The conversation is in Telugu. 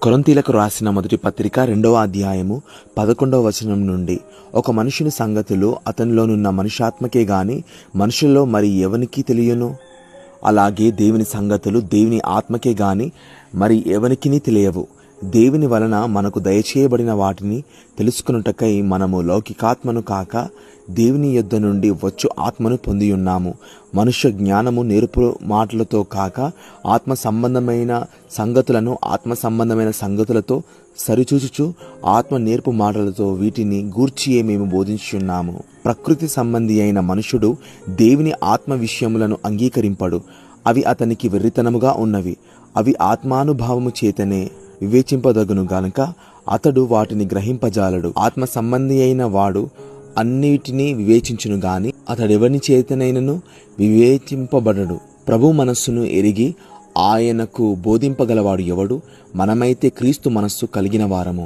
కొరింథీయులకు రాసిన మొదటి పత్రిక 2వ అధ్యాయము 11వ వచనం నుండి, ఒక మనుషుని సంగతులు అతనిలోనున్న మనుష్యాత్మకే గాని మనుషుల్లో మరి ఎవనికి తెలియను? అలాగే దేవుని సంగతులు దేవుని ఆత్మకే గాని మరి ఎవనికిని తెలియవు. దేవుని వలన మనకు దయచేయబడిన వాటిని తెలుసుకొనుటకై మనము లౌకికాత్మను కాక దేవుని యొద్ద నుండి వచ్చు ఆత్మను పొందియున్నాము. మనుష్య జ్ఞానము నేర్పు మాటలతో కాక ఆత్మ సంబంధమైన సంగతులను ఆత్మ సంబంధమైన సంగతులతో సరిచూచుచు ఆత్మ నేర్పు మాటలతో వీటిని గూర్చియే మేము బోధించున్నాము. ప్రకృతి సంబంధి అయిన మనుషుడు దేవుని ఆత్మ విషయములను అంగీకరింపడు. అవి అతనికి వెర్రితనముగా ఉన్నవి. అవి ఆత్మానుభావము చేతనే వివేచింపదగును గనుక అతడు వాటిని గ్రహింపజాలడు. ఆత్మ సంబంధి అయిన వాడు అన్నిటినీ వివేచించును గాని అతడెవని చేతనైనను వివేచింపబడడు. ప్రభు మనస్సును ఎరిగి ఆయనకు బోధింపగలవాడు ఎవడు? మనమైతే క్రీస్తు మనస్సు కలిగిన వారము.